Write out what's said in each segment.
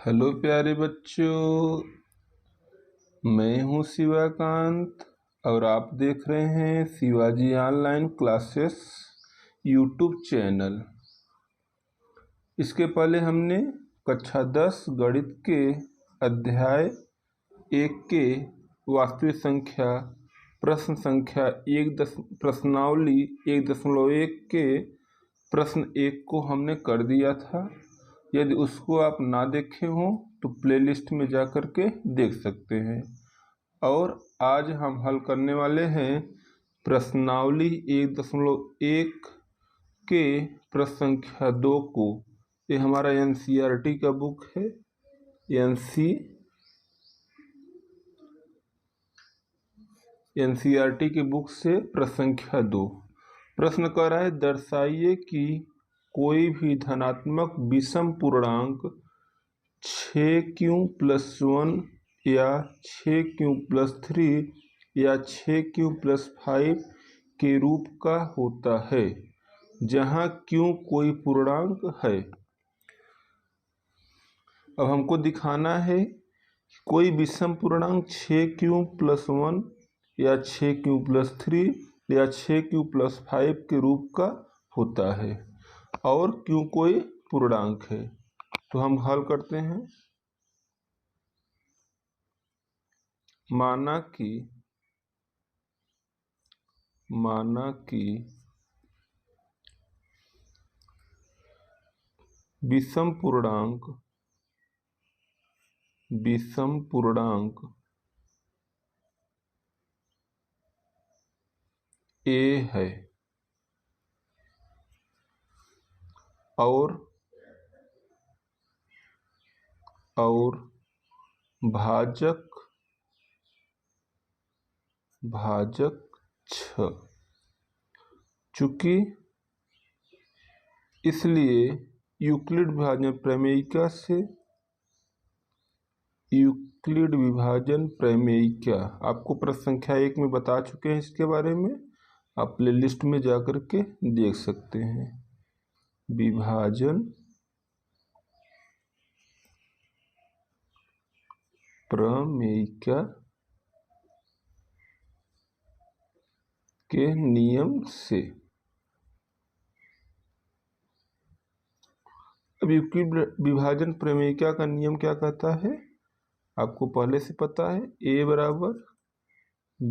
Hello प्यारे बच्चों, मैं हूँ शिवाकांत और आप देख रहे हैं Shivaji online classes YouTube channel. इसके पहले हमने कक्षा 10 गणित के अध्याय 1 के वास्तविक संख्या प्रश्न संख्या प्रश्नावली 1.1 के प्रश्न 1 को हमने कर दिया था। यदि उसको आप ना देखे हों तो प्लेलिस्ट में जा कर के देख सकते हैं। और आज हम हल करने वाले हैं प्रश्नावली 1.1 के प्रश्न संख्या 2 को। ये हमारा एनसीईआरटी का बुक है। एनसीईआरटी की बुक से प्रश्न संख्या 2 प्रश्न कर रहा है, दर्शाइए कि कोई भी धनात्मक विषम पूर्णांक 6q+1 या 6q+3 या 6q+5 के रूप का होता है जहाँ q कोई पूर्णांक है। अब हमको दिखाना है कोई विषम पूर्णांक 6q+1 या 6q+3 या 6q+5 के रूप का होता है और q कोई पूर्णांक है। तो हम हल करते हैं। माना कि विषम पूर्णांक a है और भाजक 6, चूंकि इसलिए यूक्लिड विभाजन प्रमेयिका आपको प्रश्न संख्या 1 में बता चुके हैं। इसके बारे में आप प्लेलिस्ट में जाकर के देख सकते हैं। विभाजन प्रमेयिका के नियम से अब यूक्लिड विभाजन प्रमेयिका का नियम क्या कहता है, आपको पहले से पता है। a बराबर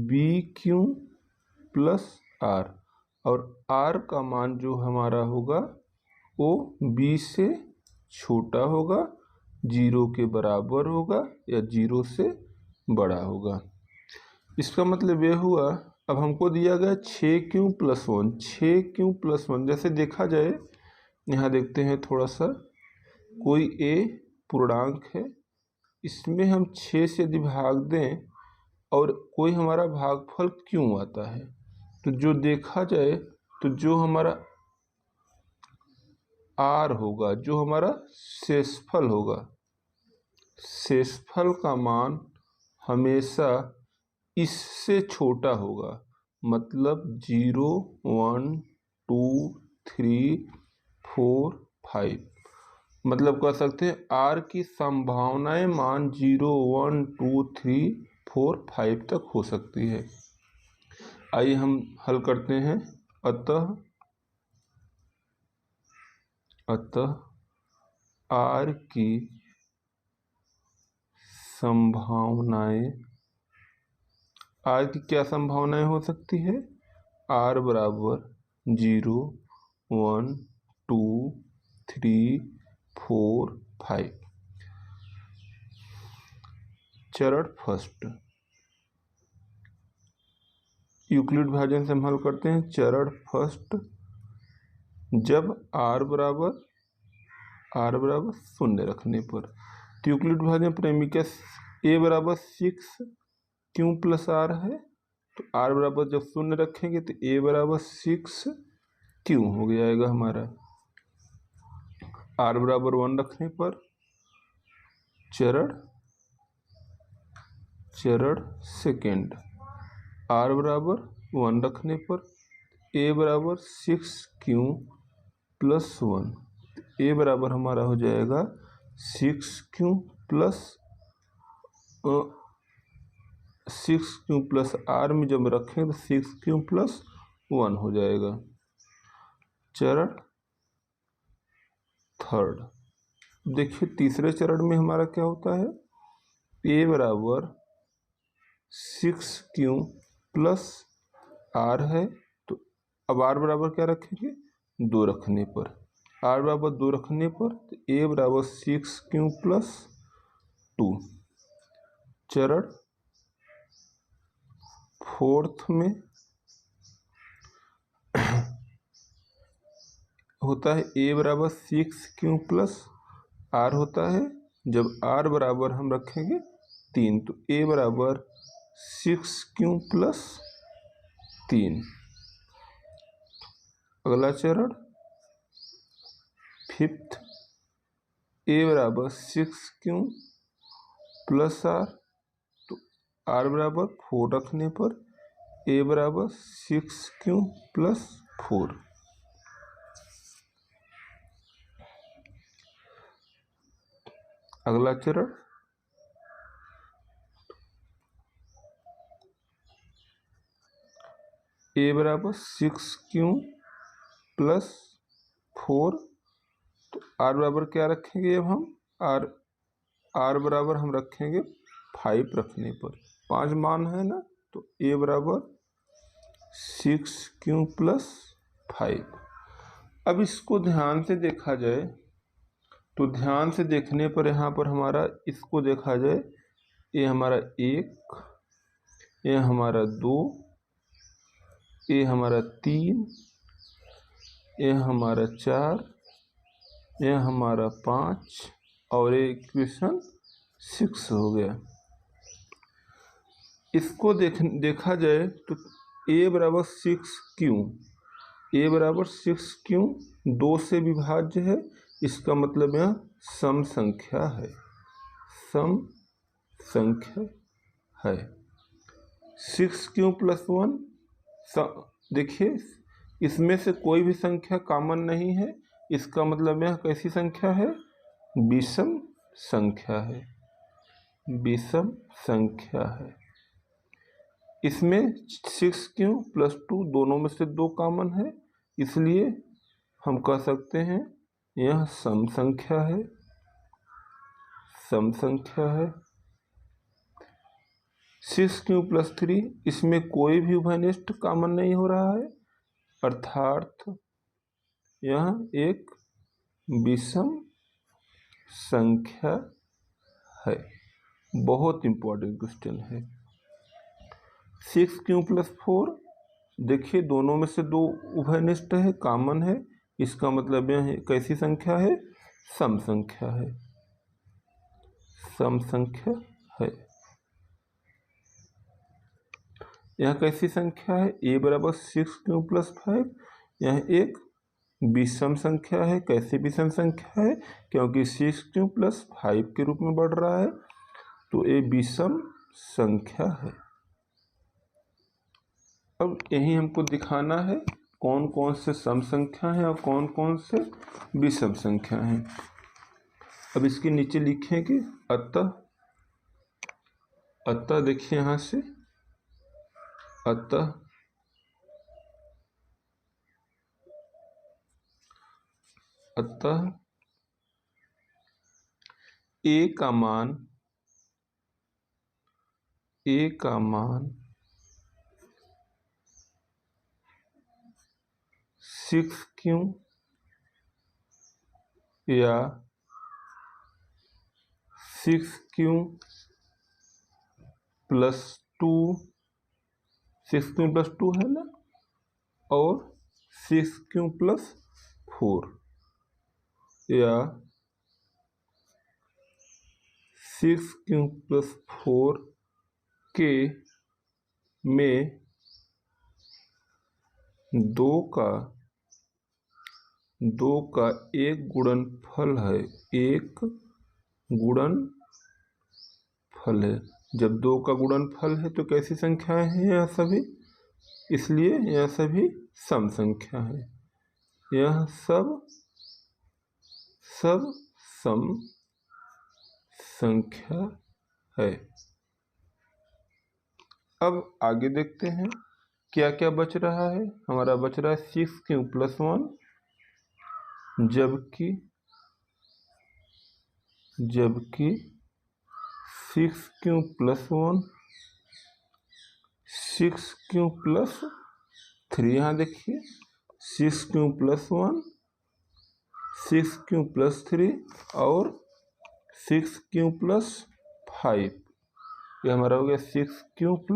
BQ+R और R का मान जो हमारा होगा वो B से छोटा होगा, 0 के बराबर होगा या 0 से बड़ा होगा। इसका मतलब ये हुआ, अब हमको दिया गया 6q+1। 6q+1 जैसे देखा जाए, यहाँ देखते हैं थोड़ा सा, कोई a पूर्णांक है, इसमें हम 6 से यदि भाग दें और कोई हमारा भागफल क्यों आता है, तो जो देखा जाए तो जो हमारा r होगा, जो हमारा शेषफल होगा, शेषफल का मान हमेशा इससे छोटा होगा। मतलब 0, 1, 2, 3, 4, 5, मतलब कह सकते हैं r की संभावनाएं मान 0, 1, 2, 3, 4, 5 तक हो सकती है। आइए हम हल करते हैं। अतः r की क्या संभावनाएं हो सकती है, r बराबर 0, 1, 2, 3, 4, 5। चरण फर्स्ट, यूक्लिड विभाजन से हम हल करते हैं। चरण फर्स्ट, जब r बराबर 0 रखने पर, तो यूक्लिड विभाजन प्रमेयिका a बराबर 6q+r है, तो r बराबर जब 0 रखेंगे तो a बराबर 6q हो जाएगा हमारा। r बराबर 1 रखने पर चरण सेकेंड, r बराबर 1 रखने पर a बराबर 6q+1, a बराबर हमारा हो जाएगा 6q प्लस r में जब रखें तो 6q प्लस 1 हो जाएगा। चरण थर्ड। देखिए तीसरे चरण में हमारा क्या होता है, a बराबर 6q प्लस r है, तो अब r बराबर क्या रखेंगे, 2 रखने पर, r बराबर 2 रखने पर तो a बराबर 6q प्लस 2। चरण फोर्थ में होता है a बराबर 6q प्लस r होता है, जब r बराबर हम रखेंगे 3 तो a बराबर 6q प्लस 3। अगला चरण फिफ्थ, a बराबर 6q प्लस r, तो r बराबर 4 रखने पर a बराबर 6q प्लस 4। अगला चरण a बराबर 6q प्लस 4, तो r बराबर क्या रखेंगे, अब हम r बराबर हम रखेंगे 5 रखने पर, 5 मान है ना, तो a बराबर 6q प्लस 5। अब इसको ध्यान से देखा जाए तो ध्यान से देखने पर यहाँ पर हमारा इसको देखा जाए, ये हमारा 1, ये हमारा 2, ये हमारा 3, ये हमारा 4, ये हमारा 5 और ये इक्वेशन 6 हो गया। इसको देखा जाए तो a बराबर 6q, a बराबर 6q 2 से विभाज्य है, इसका मतलब यह सम संख्या है, सम संख्या है। 6q प्लस 1, देखिए इसमें से कोई भी संख्या कॉमन नहीं है, इसका मतलब यह कैसी संख्या है, विषम संख्या है, विषम संख्या है। इसमें 6q प्लस 2 दोनों में से 2 कॉमन है, इसलिए हम कह सकते हैं यह सम संख्या है, सम संख्या है। 6q प्लस 3, इसमें कोई भी उभयनिष्ठ कॉमन नहीं हो रहा है, अर्थात यह एक विषम संख्या है। बहुत इंपॉर्टेंट क्वेश्चन है। 6q प्लस 4, देखिए दोनों में से 2 उभयनिष्ठ है, कॉमन है, इसका मतलब यह कैसी संख्या है, सम संख्या है, सम संख्या है। यह कैसी संख्या है, a बराबर 6q प्लस 5, यह एक विषम संख्या है। कैसी विषम संख्या है, क्योंकि 6q प्लस 5 के रूप में बढ़ रहा है, तो ये विषम संख्या है। अब यही हमको दिखाना है कौन कौन से सम संख्या हैं और कौन कौन से विषम संख्या हैं। अब इसके नीचे लिखेंगे अतः देखिए यहाँ से, अतः a का मान 6q या 6q प्लस 2, 6q प्लस 2 है ना, और 6q प्लस 4 या 6q प्लस 4 के में 2 का एक गुणनफल है, एक गुणनफल है। जब 2 का गुणनफल है तो कैसी संख्याएं हैं यह सभी, इसलिए यह सभी सम संख्या है, यह सब सम संख्या है। अब आगे देखते हैं क्या क्या बच रहा है। हमारा बच रहा है 6³ + 1, जबकि 6³ + 1 6³ + 3। यहाँ देखिए 6³ + 1 6³ + 3 और 6³ + 5। ये हमारा हो गया 6³ +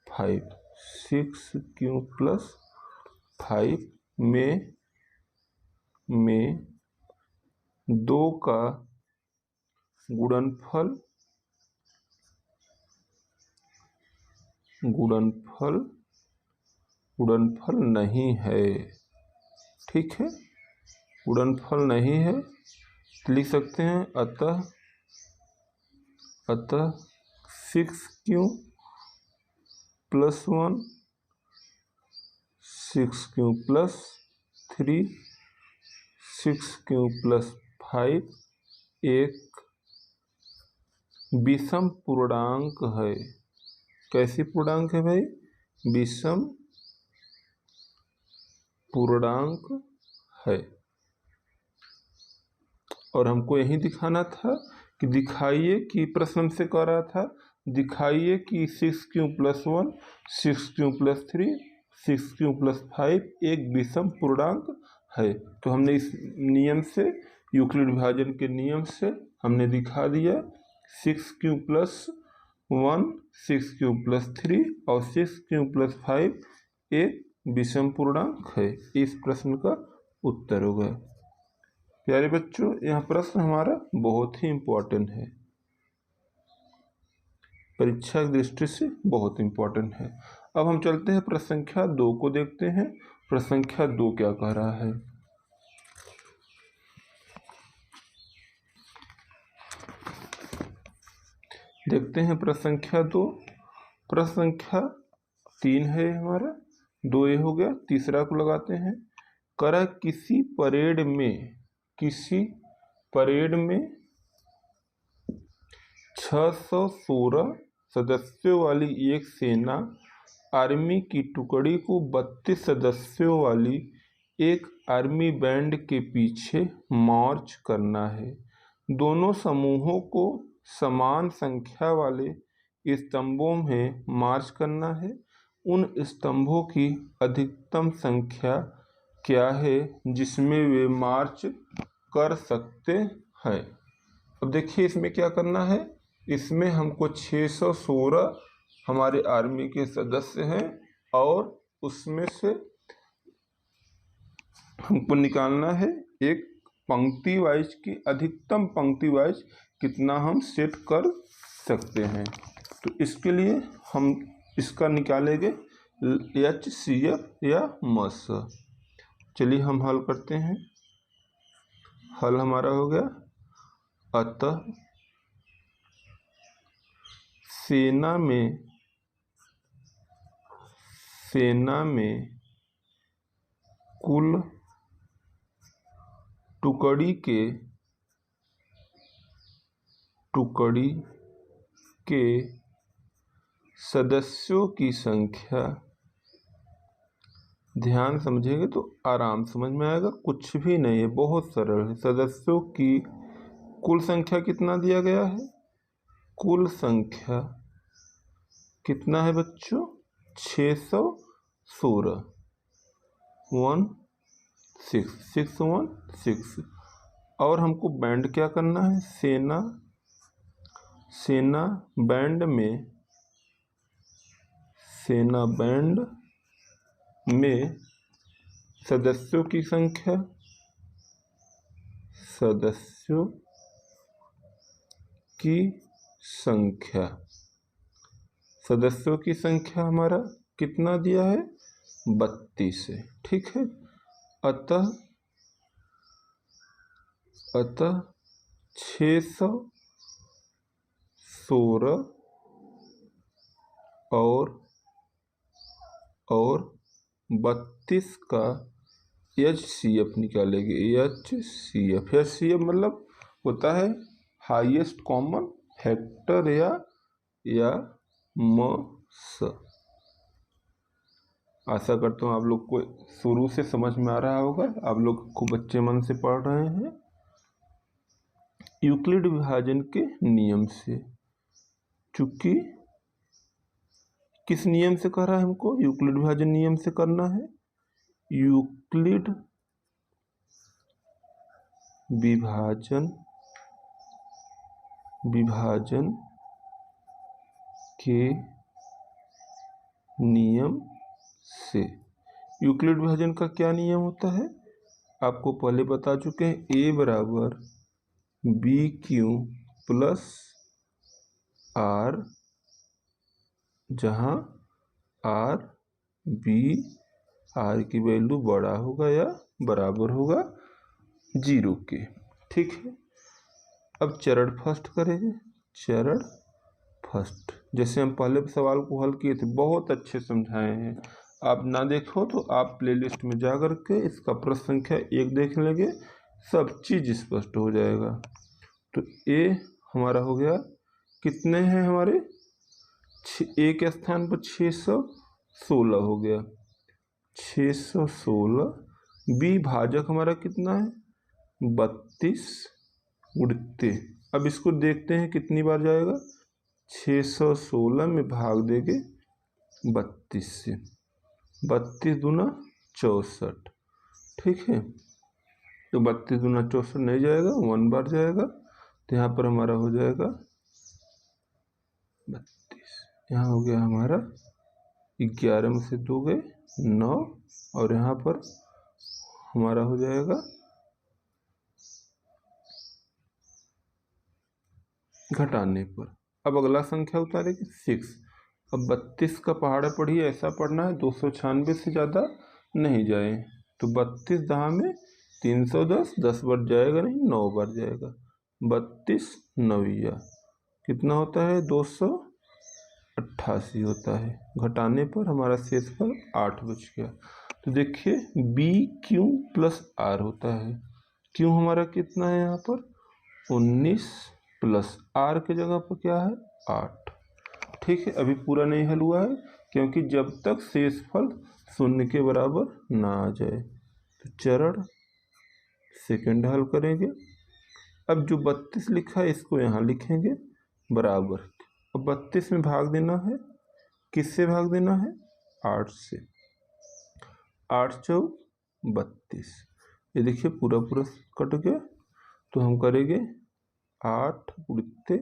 5। 6³ + 5 में 2 का गुणनफल नहीं है। ठीक है, गुणनफल नहीं है तो लिख सकते हैं अतः 6³ + 1 6³ + 3 6³ + 5 एक विषम पूर्णांक है। कैसी पूर्णांक है भाई? विषम पूर्णांक है। और हमको यही दिखाना था कि दिखाइए कि प्रश्न हमसे कह रहा था दिखाइए कि 6³ + 1 6³ + 3 6³ + 5 एक विषम पूर्णांक है। तो हमने इस नियम से, यूक्लिड विभाजन के नियम से हमने दिखा दिया 6³ + 1 6³ + 3 और 6³ + 5 एक विषम पूर्णांक है। इस प्रश्न का उत्तर होगा। प्यारे बच्चों, यह प्रश्न हमारा बहुत ही इम्पोर्टेंट है, परीक्षा की दृष्टि से बहुत इम्पोर्टेंट है। अब हम चलते हैं प्रश्न संख्या 2 को देखते हैं। प्रश्न संख्या 2 क्या कह रहा है? देखते हैं प्रश्न संख्या 2। प्रश्न संख्या 3 है हमारा, 2 ये हो गया, तीसरा को लगाते हैं। करा किसी परेड में 616 सदस्यों वाली एक सेना आर्मी की टुकड़ी को 32 सदस्यों वाली एक आर्मी बैंड के पीछे मार्च करना है। दोनों समूहों को समान संख्या वाले स्तंभों में मार्च करना है। उन स्तंभों की अधिकतम संख्या क्या है जिसमें वे मार्च कर सकते हैं? अब देखिए इसमें क्या करना है। इसमें हमको 616 हमारे आर्मी के सदस्य हैं और उसमें से हमको निकालना है एक पंक्ति वाइज की अधिकतम पंक्ति वाइज कितना हम सेट कर सकते हैं। तो इसके लिए हम इसका निकालेंगे HCF या मस। चलिए हम हल करते हैं। हल हमारा हो गया अतः सेना में कुल टुकड़ी के सदस्यों की संख्या, ध्यान समझेंगे तो आराम समझ में आएगा, कुछ भी नहीं है, बहुत सरल है। सदस्यों की कुल संख्या कितना दिया गया है? कुल संख्या कितना है बच्चों? 616 616। और हमको बैंड क्या करना है? सेना बैंड में सदस्यों की संख्या हमारा कितना दिया है? 32 है। ठीक है, अतः 616 और 32 का HCF निकालेंगे। HCF मतलब होता है हाईएस्ट कॉमन फैक्टर या म। आशा करता हूँ आप लोग को शुरू से समझ में आ रहा होगा, आप लोग खूब अच्छे मन से पढ़ रहे हैं। यूक्लिड विभाजन के नियम से, चूंकि किस नियम से कर रहा है हमको, यूक्लिड विभाजन नियम से करना है। यूक्लिड विभाजन के नियम से। यूक्लिड विभाजन का क्या नियम होता है, आपको पहले बता चुके हैं। ए बराबर बी क्यू प्लस आर, जहाँ आर की वैल्यू बड़ा होगा या बराबर होगा 0 के। ठीक है, अब चरण फर्स्ट करेंगे। चरण फर्स्ट, जैसे हम पहले सवाल को हल किए थे, बहुत अच्छे समझाए हैं। आप ना देखो तो आप प्लेलिस्ट में जा कर के इसका प्रश्न संख्या 1 देख लेंगे, सब चीज स्पष्ट हो जाएगा। तो ए हमारा हो गया, कितने हैं हमारे, ए के स्थान पर 616 हो गया, 616। बी भाजक हमारा कितना है, 32 उड़ते। अब इसको देखते हैं कितनी बार जाएगा, 616 में भाग देंगे 32 से, 32 दूना 64। ठीक है, तो 32 दूना 64 नहीं जाएगा, 1 बार जाएगा, तो यहाँ पर हमारा हो जाएगा 32। यहाँ हो गया हमारा 11 में से 2 गए 9, और यहाँ पर हमारा हो जाएगा घटाने पर। अब अगला संख्या उतारेंगे 6। अब 32 का पहाड़ा पढ़िए, ऐसा पढ़ना है 296 से ज़्यादा नहीं जाए। तो 32 दहा में 310, 10 बार जाएगा नहीं, 9 बार जाएगा। 32 नविया कितना होता है, 288 होता है। घटाने पर हमारा शेषफल 8 बच गया। तो देखिए बी क्यू प्लस आर होता है। क्यू हमारा कितना है यहाँ पर 19 प्लस आर की जगह पर क्या है 8। ठीक है, अभी पूरा नहीं हल हुआ है, क्योंकि जब तक शेषफल 0 के बराबर ना आ जाए। तो चरण सेकंड हल करेंगे। अब जो 32 लिखा है इसको यहाँ लिखेंगे बराबर। अब 32 में भाग देना है, किससे भाग देना है, 8 से। 8 चौक 32, ये देखिए पूरा पूरा कट गया। तो हम करेंगे 8 उड़ते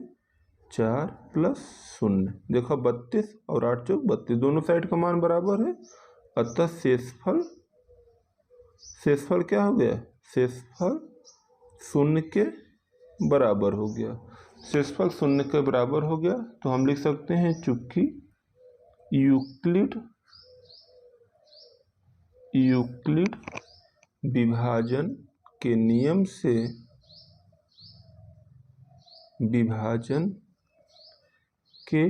4 प्लस 0। देखो 32 और 8 चौक 32, दोनों साइड का मान बराबर है, अतः शेषफल क्या हो गया, शेषफल 0 के बराबर हो गया। शेषफल 0 के बराबर हो गया, तो हम लिख सकते हैं चूंकि यूक्लिड विभाजन के नियम से विभाजन के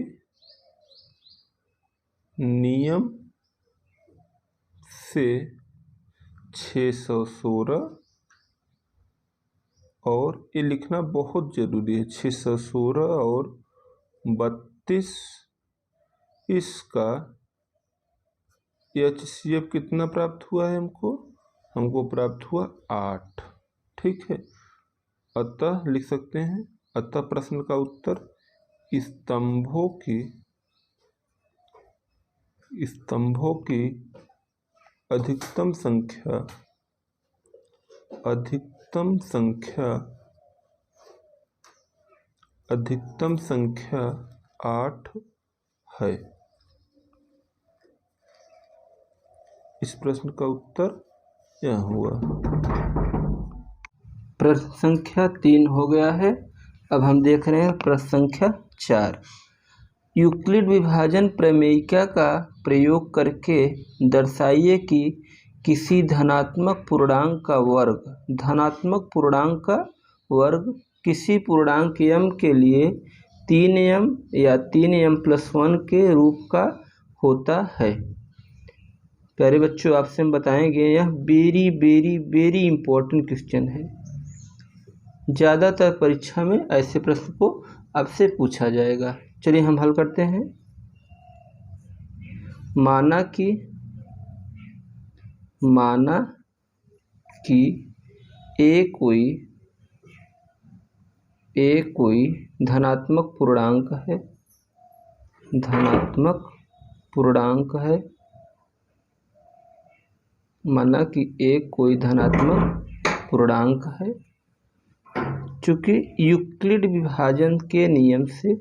नियम से 616, और ये लिखना बहुत जरूरी है, 616 और 32, इसका HCF कितना प्राप्त हुआ है हमको प्राप्त हुआ 8। ठीक है, अतः लिख सकते हैं, अतः प्रश्न का उत्तर स्तंभों की अधिकतम संख्या 8 है। इस प्रश्न का उत्तर यह हुआ। प्रश्न संख्या 3 हो गया है। अब हम देख रहे हैं प्रश्न संख्या 4। यूक्लिड विभाजन प्रमेयिका का प्रयोग करके दर्शाइए कि किसी धनात्मक पूर्णांक का वर्ग किसी पूर्णांक m के लिए 3m या 3m+1 के रूप का होता है। प्यारे बच्चों, आपसे हम बताएंगे, यह very very very important question है। ज़्यादातर परीक्षा में ऐसे प्रश्न को आपसे पूछा जाएगा। चलिए हम हल करते हैं। माना कि ए कोई धनात्मक पूर्णांक है, माना कि ए कोई धनात्मक पूर्णांक है। चूँकि यूक्लिड विभाजन के नियम से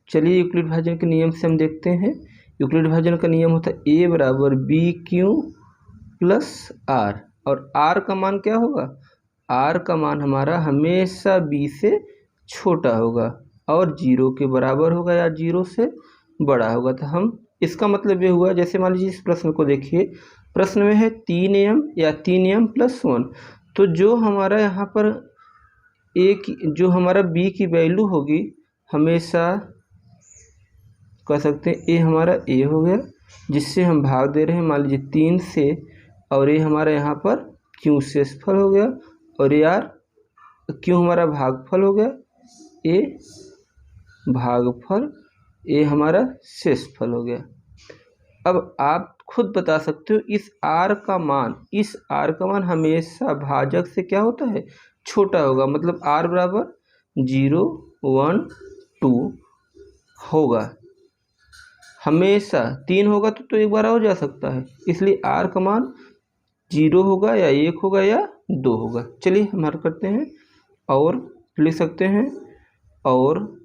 चलिए यूक्लिड विभाजन के नियम से हम देखते हैं। यूक्लिड विभाजन का नियम होता है ए बराबर बी क्यू प्लस आर, और आर का मान क्या होगा? आर का मान हमारा हमेशा बी से छोटा होगा और 0 के बराबर होगा या 0 से बड़ा होगा। तो हम इसका मतलब ये हुआ, जैसे मान लीजिए इस प्रश्न को देखिए, प्रश्न में है 3m या 3m प्लस 1। तो जो हमारा यहाँ पर जो हमारा b की वैल्यू होगी, हमेशा कह सकते हैं ए हमारा ए हो गया, जिससे हम भाग दे रहे हैं मान लीजिए 3 से, और ये हमारा यहाँ पर क्यू शेषफल हो गया, और यार क्यू हमारा भागफल हो गया, ए भागफल, ए हमारा शेषफल हो गया। अब आप खुद बता सकते हो इस आर का मान हमेशा भाजक से क्या होता है? छोटा होगा। मतलब आर बराबर 0, 1, 2 होगा, हमेशा 3 होगा तो एक बार और जा सकता है, इसलिए आर का मान 0 होगा या 1 होगा या 2 होगा। चलिए हम हल करते हैं और लिख सकते हैं और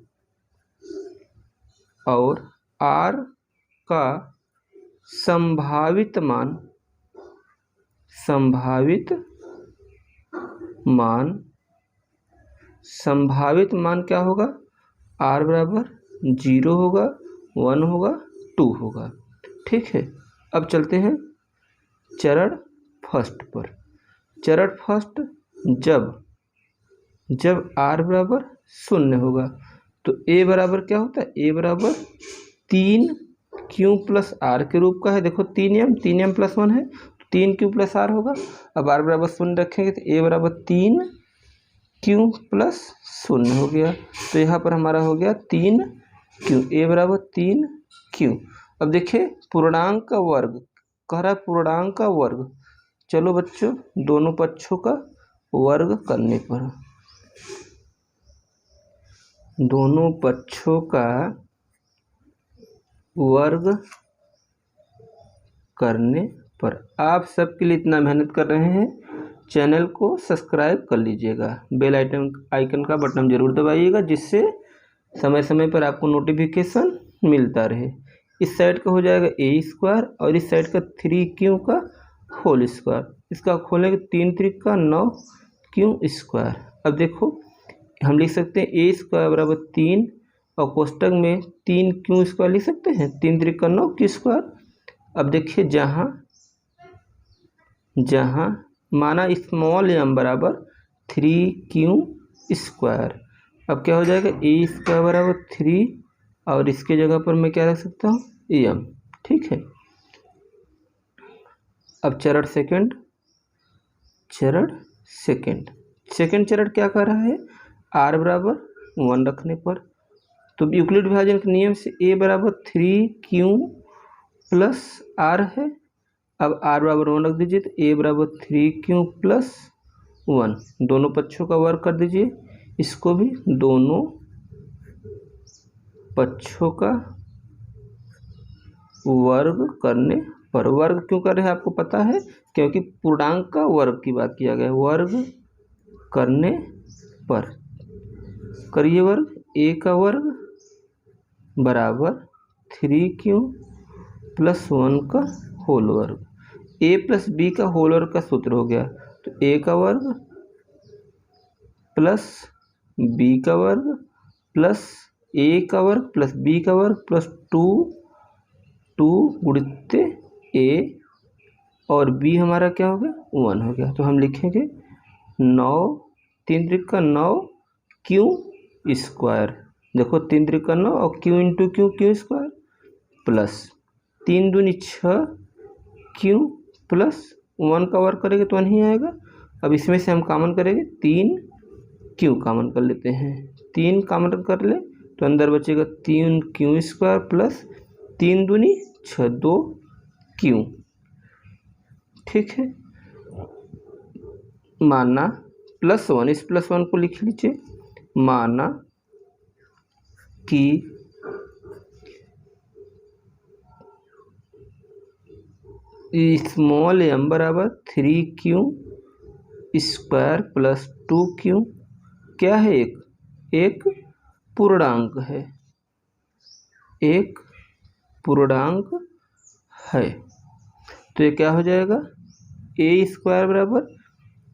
आर का संभावित मान क्या होगा? आर बराबर 0 होगा, 1 होगा, 2 होगा। ठीक है, अब चलते हैं चरण फर्स्ट पर। चरण फर्स्ट, जब आर बराबर 0 होगा तो ए बराबर क्या होता है? ए बराबर 3q प्लस आर के रूप का है। देखो 3m प्लस 1 है, 3q प्लस आर होगा। अब आर बराबर 0 रखेंगे तो ए बराबर 3q प्लस 0 हो गया, तो यहाँ पर हमारा हो गया 3q, ए बराबर 3q। अब देखिए पूर्णांक का वर्ग कह रहा है, पूर्णांक का वर्ग। चलो बच्चों, दोनों पक्षों का वर्ग करने पर, दोनों पक्षों का वर्ग करने पर आप सबके लिए इतना मेहनत कर रहे हैं, चैनल को सब्सक्राइब कर लीजिएगा, बेल आइकन का बटन जरूर दबाइएगा, जिससे समय समय पर आपको नोटिफिकेशन मिलता रहे। इस साइड का हो जाएगा ए स्क्वायर और इस साइड का 3q का होल स्क्वायर। इसका खोलेंगे 3 3 का 9q स्क्वायर। अब देखो हम लिख सकते हैं ए स्क्वायर बराबर 3 और कोष्टक में 3q स्क्वायर लिख सकते हैं, 3 3 का 9q स्क्वायर। अब देखिए जहाँ माना स्मॉल m बराबर 3q स्क्वायर, अब क्या हो जाएगा? ए स्क्वायर बराबर 3 और इसके जगह पर मैं क्या रख सकता हूँ? m। ठीक है, अब चरण सेकंड चरण क्या कर रहा है? r बराबर 1 रखने पर, तो यूक्लिड विभाजन के नियम से a बराबर 3q प्लस r है। अब r बराबर 1 रख दीजिए, तो a बराबर 3q प्लस 1, दोनों पक्षों का वर्ग कर दीजिए। इसको भी दोनों पक्षों का वर्ग करने पर, वर्ग क्यों कर रहे हैं आपको पता है? क्योंकि पूर्णांक का वर्ग की बात किया गया है। वर्ग करने पर करिए वर्ग, a का वर्ग बराबर 3q प्लस 1 का होल वर्ग, a प्लस b का होल वर्ग का सूत्र हो गया, तो a का वर्ग प्लस b का वर्ग प्लस a का वर्ग प्लस b का वर्ग प्लस 2 गुणित a और b हमारा क्या हो गया? 1 हो गया। तो हम लिखेंगे 9 3 3 का 9q स्क्वायर, देखो 3 त्रिका 9 और Q into Q Q square plus 3 दूनी 6 क्यू प्लस 1 का वर्क करेंगे तो 1 ही आएगा। अब इसमें से हम कॉमन करेंगे 3 क्यू कॉमन कर लेते हैं, 3 कॉमन कर ले तो अंदर बचेगा 3 क्यू स्क्वायर प्लस 3 दूनी 6 2 क्यू। ठीक है, माना +1, इस +1 को लिख लीजिए, माना कि स्मॉल m बराबर 3q स्क्वायर प्लस 2q क्या है, एक पूर्णांक है, एक पूर्णांक है। तो ये क्या हो जाएगा, a स्क्वायर बराबर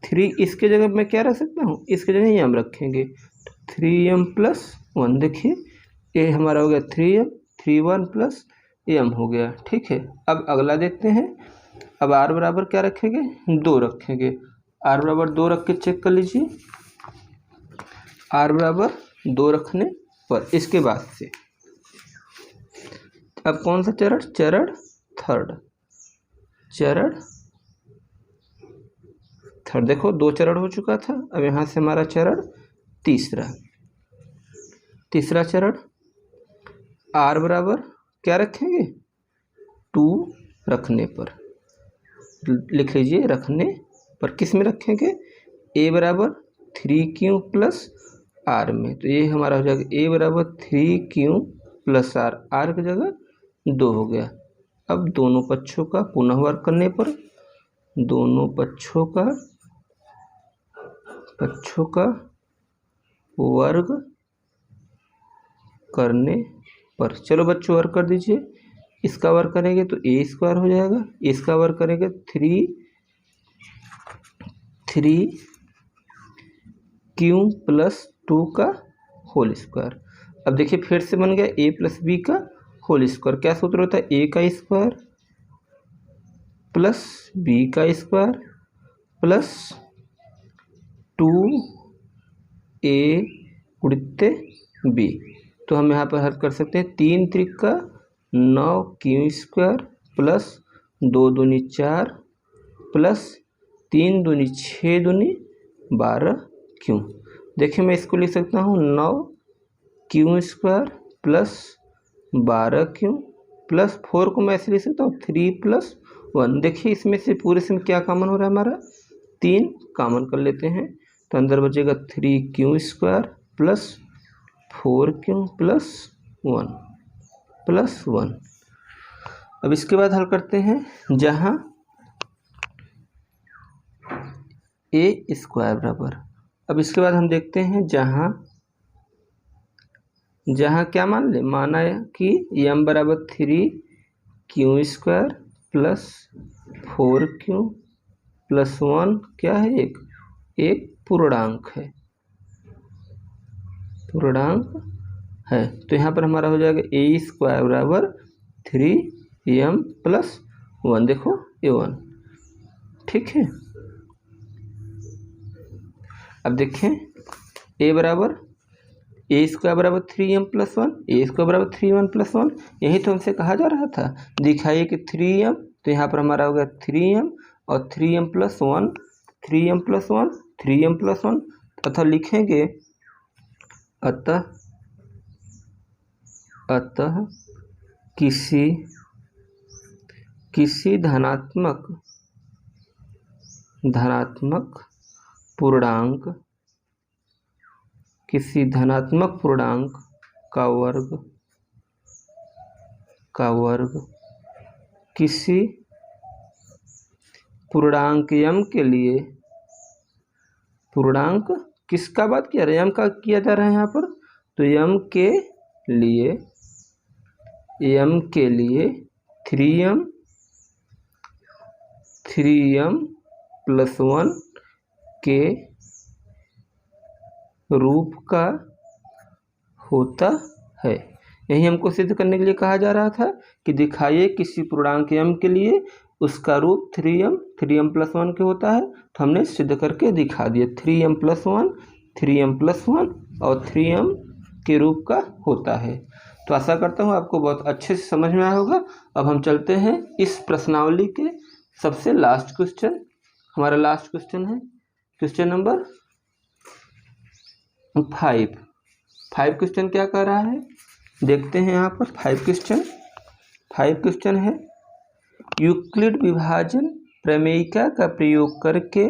3, इसके जगह मैं क्या रख सकता हूँ, इसके जगह m रखेंगे तो 3m प्लस 1। देखिए ये हमारा हो गया 3m, 3 1 प्लस m हो गया। ठीक है, अब अगला देखते हैं। अब r बराबर क्या रखेंगे, 2 रखेंगे। r बराबर 2 रख के चेक कर लीजिए, r बराबर 2 रखने पर इसके बाद से अब कौन सा चरण, चरण थर्ड, चरण थर्ड। देखो 2 चरण हो चुका था, अब यहाँ से हमारा चरण तीसरा, तीसरा चरण r बराबर क्या रखेंगे, 2 रखने पर, लिख लीजिए रखने पर, किस में रखेंगे, a बराबर 3q प्लस r में। तो ये हमारा हो जाएगा a बराबर 3q प्लस r की जगह 2 हो गया। अब दोनों पक्षों का पुनः वर्ग करने पर, दोनों पक्षों का वर्ग करने पर, चलो बच्चों वर्ग कर दीजिए। इसका वर्ग करेंगे तो a स्क्वायर हो जाएगा, इसका वर्ग करेंगे 3q प्लस 2 का होल स्क्वायर। अब देखिए फिर से बन गया a प्लस बी का होल स्क्वायर। क्या सूत्र होता है, a का स्क्वायर प्लस b का स्क्वायर प्लस 2a गुणित b। तो हम यहाँ पर हल कर सकते हैं, 3 त्रिका 9q स्क्वायर प्लस 2 दूनी 4 प्लस 3 दूनी 6 दूनी 12q। देखिए मैं इसको लिख सकता हूँ 9q square plus 12q plus 4 को मैं ऐसे लिख सकता हूँ 3 प्लस 1। देखिए इसमें से पूरे से क्या कॉमन हो रहा है, हमारा 3 कॉमन कर लेते हैं तो अंदर बचेगा 3q square plus 4q plus 1। अब इसके बाद हल करते हैं, जहाँ a स्क्वायर बराबर, अब इसके बाद हम देखते हैं जहाँ क्या मान ले, माना है कि m बराबर 3q square plus 4q plus 1 क्या है, एक पूर्णांक है, तो यहाँ पर हमारा हो जाएगा a स्क्वायर बराबर 3m प्लस 1। देखो ये 1। ठीक है, अब देखें a स्क्वायर बराबर 3m प्लस 1, a स्क्वायर बराबर 3m प्लस 1। यही तो हमसे कहा जा रहा था, दिखाइए कि 3m, तो यहाँ पर हमारा हो गया 3m और 3m plus 1, 3m plus 1, 3m plus 1 तथा लिखेंगे अतः किसी धनात्मक पूर्णांक का वर्ग किसी पूर्णांक m के लिए, पूर्णांक किसका बात किया रहा है, m का किया जा रहा है यहाँ पर, तो m के लिए 3m प्लस 1 के रूप का होता है। यही हमको सिद्ध करने के लिए कहा जा रहा था कि दिखाइए किसी पूर्णांक m के लिए उसका रूप 3m प्लस 1 के होता है। तो हमने सिद्ध करके दिखा दिया, 3m प्लस 1 और 3m के रूप का होता है। तो आशा करता हूँ आपको बहुत अच्छे से समझ में आया होगा। अब हम चलते हैं इस प्रश्नावली के सबसे लास्ट क्वेश्चन। हमारा लास्ट क्वेश्चन है क्वेश्चन नंबर 5। 5 क्वेश्चन क्या कह रहा है, देखते हैं यहाँ पर। 5 क्वेश्चन है, यूक्लिड विभाजन प्रमेयिका का प्रयोग करके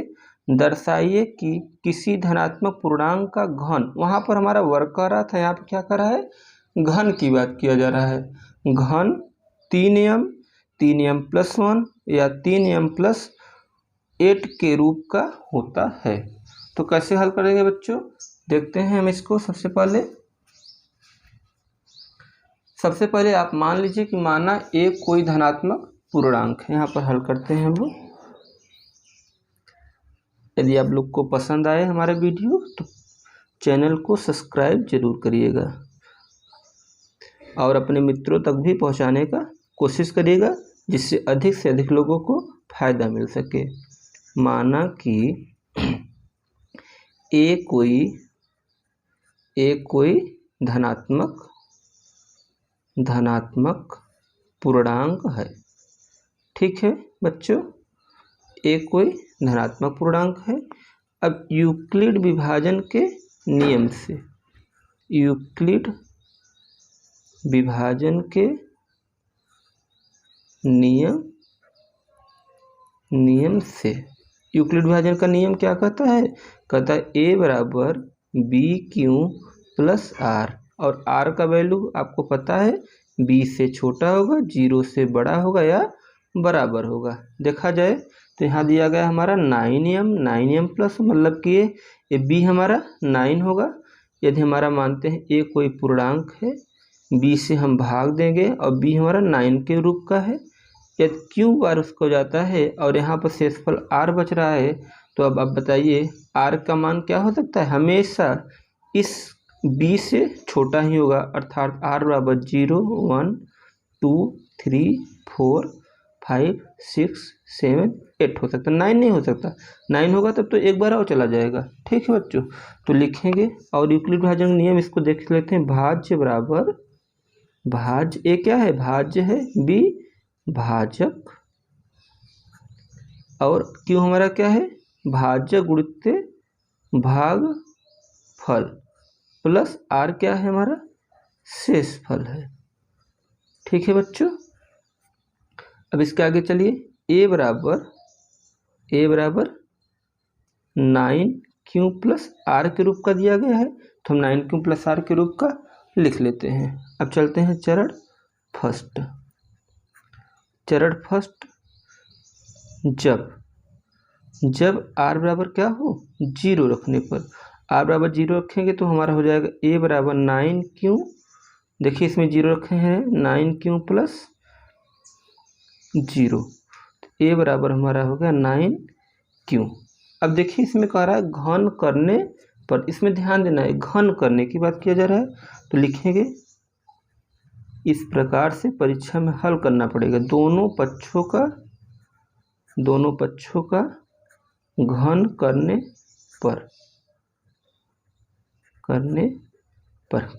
दर्शाइए कि किसी धनात्मक पूर्णांक का घन, वहाँ पर हमारा वर्ग कह रहा था, यहाँ पर क्या कर रहा है, घन की बात किया जा रहा है। घन 3m 3m+1 या 3m+8 के रूप का होता है। तो कैसे हल करेंगे बच्चों, देखते हैं हम इसको। सबसे पहले आप मान लीजिए कि माना a कोई धनात्मक पूर्णांक है। यहाँ पर हल करते हैं हम लोग। यदि आप लोग को पसंद आए हमारा वीडियो तो चैनल को सब्सक्राइब जरूर करिएगा और अपने मित्रों तक भी पहुंचाने का कोशिश करिएगा, जिससे अधिक से अधिक लोगों को फायदा मिल सके। माना कि a कोई धनात्मक पूर्णांक है। ठीक है बच्चों, a कोई धनात्मक पूर्णांक है। अब यूक्लिड विभाजन के नियम से, यूक्लिड विभाजन के नियम से, यूक्लिड विभाजन का नियम क्या कहता है, कहता है a बराबर BQ+R, और R का वैल्यू आपको पता है b से छोटा होगा, 0 से बड़ा होगा या बराबर होगा। देखा जाए तो यहाँ दिया गया हमारा 9m मतलब कि ये b हमारा 9 होगा। यदि हमारा मानते हैं a कोई पूर्णांक है, b से हम भाग देंगे और b हमारा 9 के रूप का है। यदि q बार उसको जाता है और यहाँ पर शेषफल r बच रहा है, तो अब आप बताइए r का मान क्या हो सकता है, हमेशा इस b से छोटा ही होगा, अर्थात r बराबर 0 1 2 3 4 5 6 7 8 हो सकता है, 9 नहीं हो सकता। 9 होगा तब तो एक बार और चला जाएगा। ठीक है बच्चों, तो लिखेंगे और यूक्लिड विभाजन का नियम इसको देख लेते हैं। भाज्य बराबर, भाज्य ए क्या है, भाज्य है b भाजक, और क्यों हमारा क्या है, भाज्य गुणित भागफल, प्लस r क्या है हमारा, शेषफल है। ठीक है बच्चों, अब इसके आगे चलिए। a बराबर 9q+r के रूप का दिया गया है, तो हम 9q+r के रूप का लिख लेते हैं। अब चलते हैं चरण फर्स्ट। जब r बराबर क्या हो, 0 रखने पर, r बराबर 0 रखेंगे तो हमारा हो जाएगा a बराबर 9q, देखिए इसमें 0 रखे हैं, 9q+0, a बराबर हमारा हो गया 9q। अब देखिए इसमें कह रहा है घन करने पर, इसमें ध्यान देना है, घन करने की बात किया जा रहा है। तो लिखेंगे इस प्रकार से परीक्षा में हल करना पड़ेगा, दोनों पक्षों का घन करने पर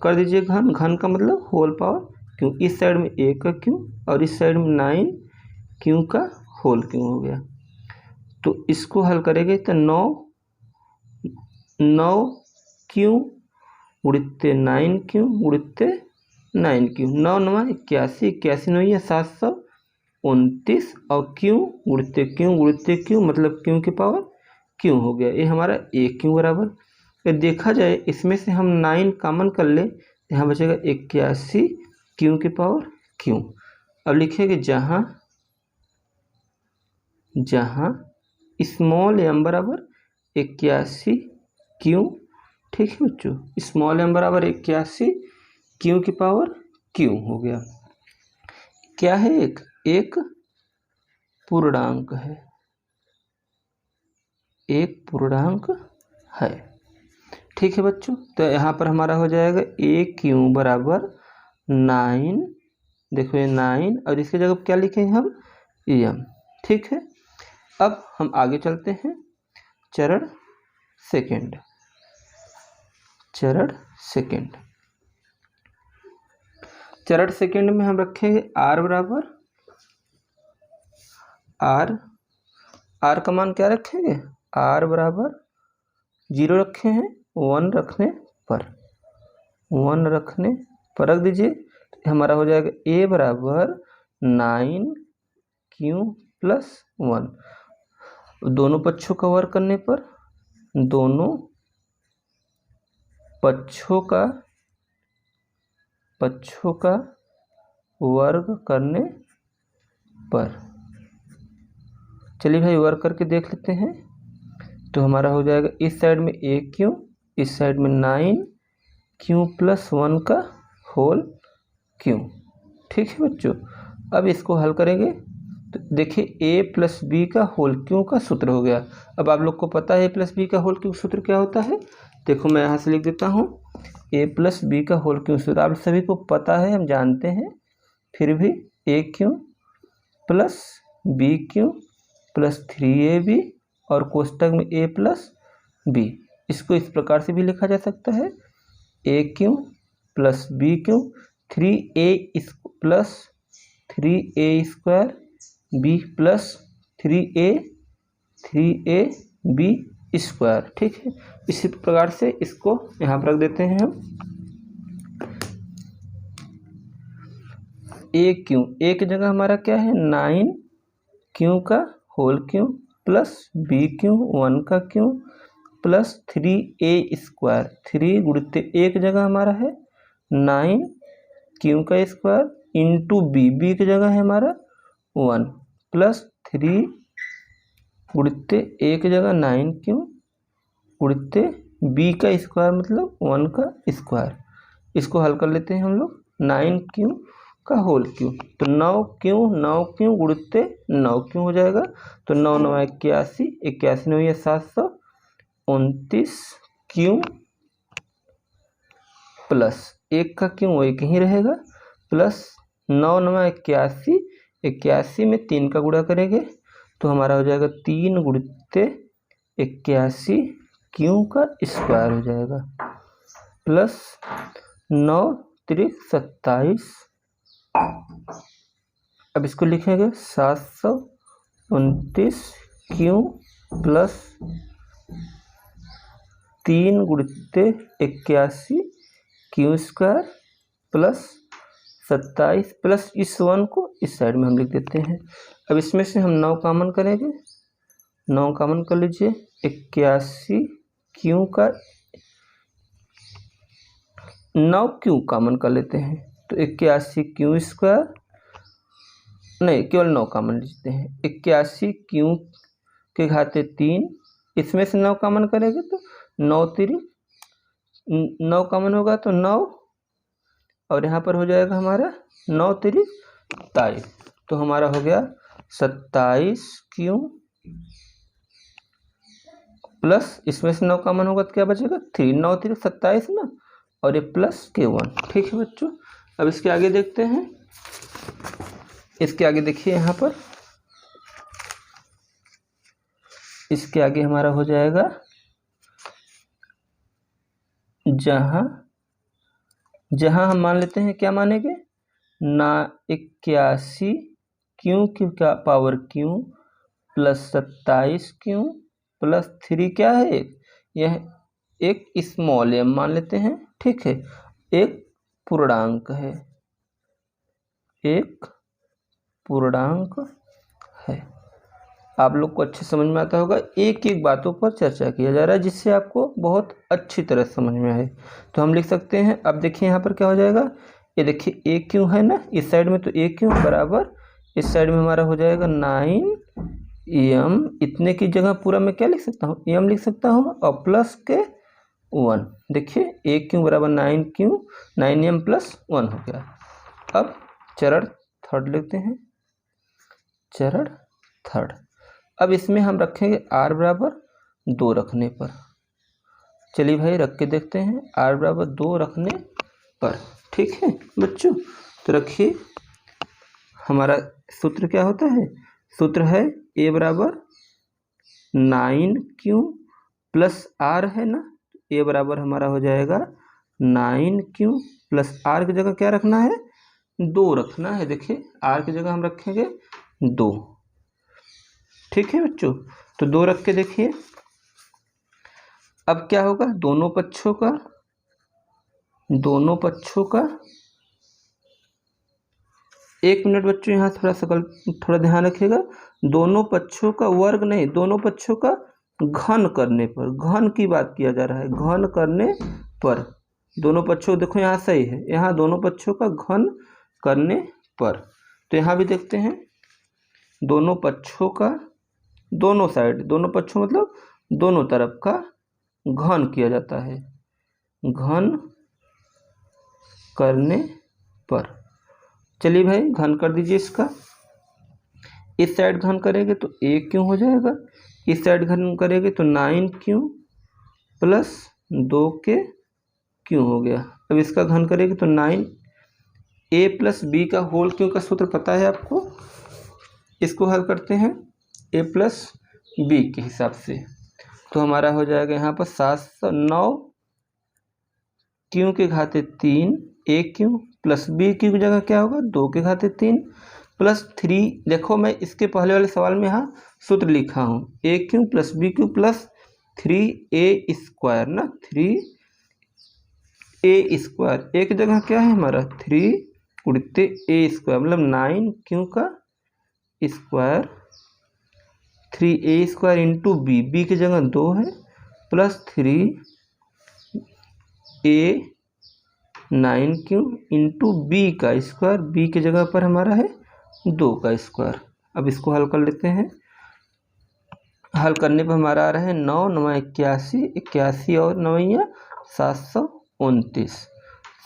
कर दीजिए घन। घन का मतलब होल पावर, क्यों इस साइड में a का क्यों और इस साइड में 9q का होल क्यों हो गया। तो इसको हल करेंगे तो 9q गुणित 9q गुणित 9q, 9 9 81, 81 9 है 729, और q गुणित q मतलब q की पावर q हो गया, ये हमारा aq बराबर। देखा जाए इसमें से हम 9 कॉमन कर ले, यहाँ बचेगा 81 q की पावर q। अब लिखेंगे जहाँ स्मॉल m बराबर 81 q। ठीक है बच्चों, स्मॉल m बराबर 81 q की पावर q हो गया। क्या है, एक पूर्णांक है, ठीक है बच्चों। तो यहाँ पर हमारा हो जाएगा aq बराबर 9, देखो ये 9 और इसके जगह क्या लिखेंगे हम, m। ठीक है, अब हम आगे चलते हैं चरण सेकंड। चरण सेकंड में हम रखेंगे r बराबर r का मान क्या रखेंगे, r बराबर 0 रखे हैं, 1 रखने पर रख दीजिए। तो हमारा हो जाएगा a बराबर 9q प्लस 1। दोनों पक्षों का वर्ग करने पर, दोनों पक्षों का वर्ग करने पर, चलिए भाई वर्ग करके देख लेते हैं। तो हमारा हो जाएगा इस साइड में AQ, इस साइड में 9q प्लस 1 का होल q। ठीक है बच्चों, अब इसको हल करेंगे तो देखिए a प्लस बी का होल क्यू का सूत्र हो गया। अब आप लोग को पता है a प्लस बी का होल क्यू सूत्र क्या होता है। देखो मैं यहाँ से लिख देता हूँ, a प्लस बी का होल क्यू सूत्र आप सभी को पता है, हम जानते हैं, फिर भी AQ plus BQ plus 3AB और कोष्टक में a प्लस बी। इसको इस प्रकार से भी लिखा जा सकता है, AQ plus BQ 3a plus 3a square b plus 3ab square. ठीक है, इसी प्रकार से इसको यहाँ पर रख देते हैं हम। AQ a की जगह हमारा क्या है, 9q का होल क्यू प्लस BQ 1 का क्यू प्लस 3a स्क्वायर। 3 गुणित a की जगह हमारा है 9q का स्क्वायर इंटू b की जगह है हमारा 1 प्लस 3 गुणित a की जगह 9q गुणित b का स्क्वायर मतलब 1 का स्क्वायर। इसको हल कर लेते हैं हम लोग, 9q का होल क्यू, तो 9q गुणित 9q हो जाएगा। तो 9 9 81, 81 9 729 q प्लस 1 का क्यू एक ही रहेगा प्लस 9 9 81, 81 में 3 का गुणा करेंगे तो हमारा हो जाएगा 3 गुणित 81 क्यू का स्क्वायर हो जाएगा प्लस 9 3 27। अब इसको लिखेंगे 729 क्यू प्लस 3 गुणित 81 क्यू स्क्वायर प्लस 27 प्लस इस 1 को इस साइड में हम लिख देते हैं। अब इसमें से हम 9 कॉमन करेंगे, 9 कॉमन कर लीजिए, 81 क्यू का 9 क्यू कॉमन कर लेते हैं तो 81 क्यू स्क्वायर, नहीं केवल 9 कॉमन लेते हैं, 81 क्यू के घाते 3, इसमें से 9 कॉमन करेंगे तो 9 3 9 कॉमन होगा तो 9 और यहाँ पर हो जाएगा हमारा 9 3 27। तो हमारा हो गया 27 क्यू प्लस इसमें से 9 कॉमन होगा तो क्या बचेगा 3, 9 3 27 ना, और ये प्लस K1। ठीक है बच्चों, अब इसके आगे देखते हैं। इसके आगे देखिए यहाँ पर, इसके आगे हमारा हो जाएगा जहाँ हम मान लेते हैं, क्या मानेंगे ना, 81 क्यू की का power Q plus 27 Q plus 3 क्या है, यह एक स्मॉल m मान लेते हैं। ठीक है, एक पूर्णांक है, एक पूर्णांक है। आप लोग को अच्छे समझ में आता होगा, एक एक बातों पर चर्चा किया जा रहा है जिससे आपको बहुत अच्छी तरह समझ में आए। तो हम लिख सकते हैं, अब देखिए यहाँ पर क्या हो जाएगा, ये देखिए ए क्यू है ना इस साइड में, तो ए क्यू बराबर इस साइड में हमारा हो जाएगा 9m, इतने की जगह पूरा मैं क्या लिख सकता हूँ, m लिख सकता हूँ और प्लस के 1। देखिए ए क्यू बराबर 9m प्लस 1 हो गया। अब चरण थर्ड लेते हैं, चरण थर्ड। अब इसमें हम रखेंगे r बराबर 2 रखने पर, चलिए भाई रख के देखते हैं r बराबर 2 रखने पर। ठीक है बच्चों, तो रखिए, हमारा सूत्र क्या होता है, सूत्र है a बराबर 9q प्लस r है ना, a बराबर हमारा हो जाएगा 9q प्लस r की जगह क्या रखना है 2 रखना है। देखिए r की जगह हम रखेंगे 2। ठीक है बच्चों, तो 2 रख के देखिए अब क्या होगा, दोनों पक्षों का 1 मिनट बच्चों, यहाँ थोड़ा ध्यान रखिएगा। दोनों पक्षों का वर्ग नहीं, दोनों पक्षों का घन करने पर, घन की बात किया जा रहा है, घन करने पर। दोनों पक्षों, देखो यहाँ सही है, यहाँ दोनों पक्षों का घन करने पर। तो यहाँ भी देखते हैं, दोनों पक्षों का, दोनों साइड, दोनों पक्षों मतलब दोनों तरफ का घन किया जाता है, घन करने पर। चलिए भाई घन कर दीजिए इसका। इस साइड घन करेंगे तो a क्यों हो जाएगा, इस साइड घन करेंगे तो 9 क्यों प्लस 2 के क्यों हो गया। अब इसका घन करेंगे तो 9a प्लस बी का होल क्यों का सूत्र पता है आपको। इसको हल करते हैं a प्लस बी के हिसाब से, तो हमारा हो जाएगा यहाँ पर 709 क्यों के घाते 3 a क्यों प्लस बी की जगह क्या होगा 2 के घाते 3 प्लस 3। देखो मैं इसके पहले वाले सवाल में यहाँ सूत्र लिखा हूँ, a Q plus B Q plus 3a square ना, 3a स्क्वायर। एक जगह क्या है हमारा 3 उड़ते a स्क्वायर, मतलब 9 क्यों का square 3a square into B की जगह 2 है प्लस 3a 9 क्यों इंटू बी का स्क्वायर, बी की जगह पर हमारा है 2 का स्क्वायर। अब इसको हल कर लेते हैं। हल करने पर हमारा आ रहा है 9 9 81, 81 और 9 729,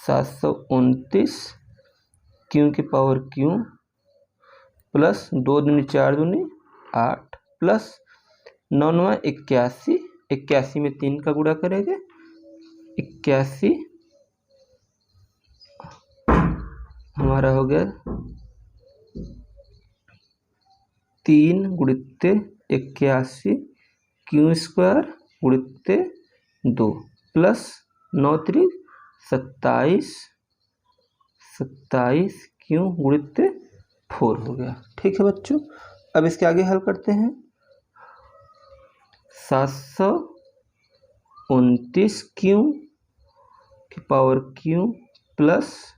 729 क्यों की पावर क्यों प्लस 2 दूनी 4 दूनी 8 प्लस 9 9 81, 81 में 3 का गुणा करेंगे 81 हमारा हो गया 3 गुणित्ते 81 क्यू स्क्वायर गुणित्ते 2 प्लस 9 3 27, 27 क्यू गुणित्ते 4 हो गया। ठीक है बच्चों, अब इसके आगे हल करते हैं। 729 क्यू की पावर क्यू प्लस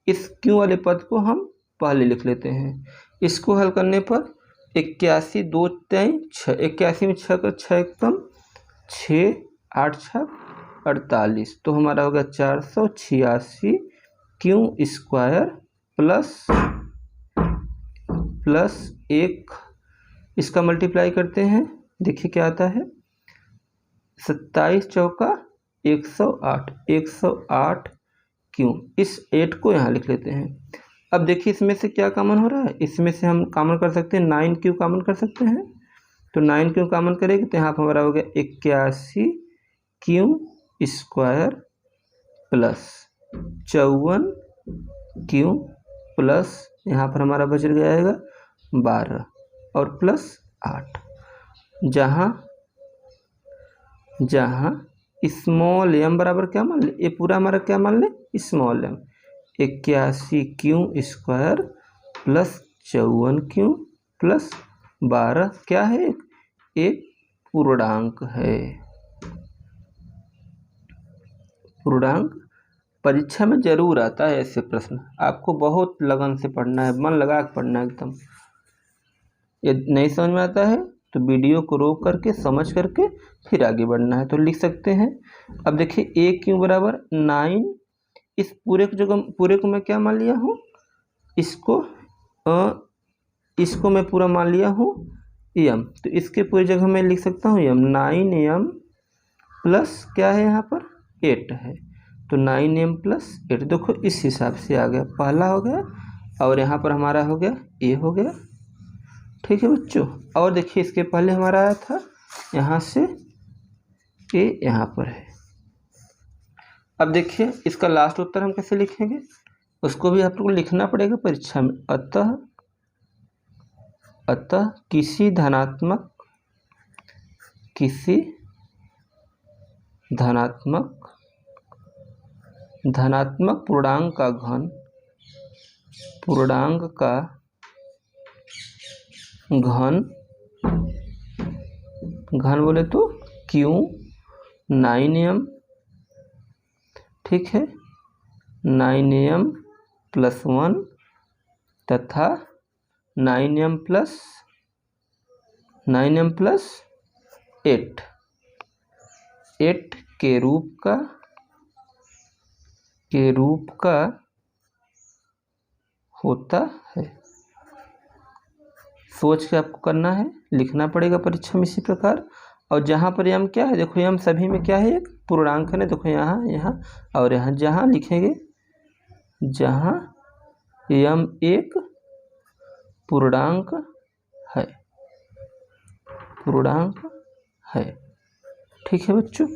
इस क्यू वाले पद को हम पहले लिख लेते हैं। इसको हल करने पर 81 2 3 6, 81 में 6 का 6 एकदम 6 8 6 48, तो हमारा होगा 486 क्यू स्क्वायर प्लस 1, इसका मल्टीप्लाई करते हैं, देखिए क्या आता है 27 चौका 108, 108 क्यों, इस 8 को यहाँ लिख लेते हैं। अब देखिए इसमें से क्या कॉमन हो रहा है, इसमें से हम कॉमन कर सकते हैं 9 क्यू कॉमन कर सकते हैं, तो 9 क्यू कॉमन करेंगे तो यहाँ पर हमारा हो गया 81 Q square plus 54 Q plus यहाँ पर हमारा बच जाएगा 12 और प्लस 8, जहाँ स्मॉल एम बराबर क्या मान ले, ये पूरा हमारा क्या मान ले small M, 81 Q square plus 54 Q plus 12 क्या है, एक पूर्णांक है। पूर्णांक परीक्षा में जरूर आता है ऐसे प्रश्न, आपको बहुत लगन से पढ़ना है, मन लगा के पढ़ना है एकदम। ये नहीं समझ में आता है तो वीडियो को रोक करके समझ करके फिर आगे बढ़ना है, तो लिख सकते हैं। अब देखिए a क्यू बराबर 9, इस पूरे को जगह पूरे को मैं क्या मान लिया हूँ, इसको मैं पूरा मान लिया हूँ m, तो इसके पूरी जगह मैं लिख सकता हूँ m, 9m प्लस क्या है यहाँ पर 8 है, तो 9m प्लस 8, देखो इस हिसाब से आ गया, पहला हो गया और यहाँ पर हमारा हो गया a हो गया। ठीक है बच्चों, और देखिए इसके पहले हमारा आया था यहाँ से a यहाँ पर है। अब देखिए इसका लास्ट उत्तर हम कैसे लिखेंगे, उसको भी आप लोग को लिखना पड़ेगा परीक्षा में। अतः किसी धनात्मक पूर्णांक का घन पूर्णांक का घन बोले तो क्यू 9m, ठीक है, 9m + 1 तथा 9m + 8 के रूप का होता है। सोच के आपको करना है, लिखना पड़ेगा परीक्षा में इसी प्रकार। और जहाँ पर m क्या है, देखो m सभी में क्या है, एक पूर्णांक है ना, देखो यहाँ और यहाँ, जहाँ लिखेंगे, जहाँ m एक पूर्णांक है, ठीक है बच्चों।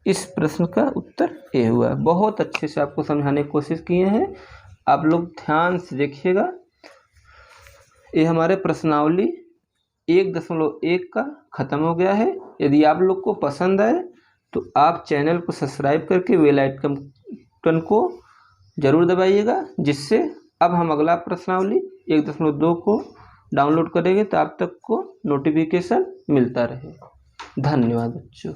इस प्रश्न का उत्तर ए हुआ। बहुत अच्छे से आपको समझाने की कोशिश किए हैं, आप लोग ध्यान से देखिएगा। ये हमारे प्रश्नावली 1.1 का ख़त्म हो गया है। यदि आप लोग को पसंद आए तो आप चैनल को सब्सक्राइब करके बेल आइकन को ज़रूर दबाइएगा, जिससे अब हम अगला प्रश्नावली 1.2 को डाउनलोड करेंगे तो आप तक को नोटिफिकेशन मिलता रहे। धन्यवाद बच्चों।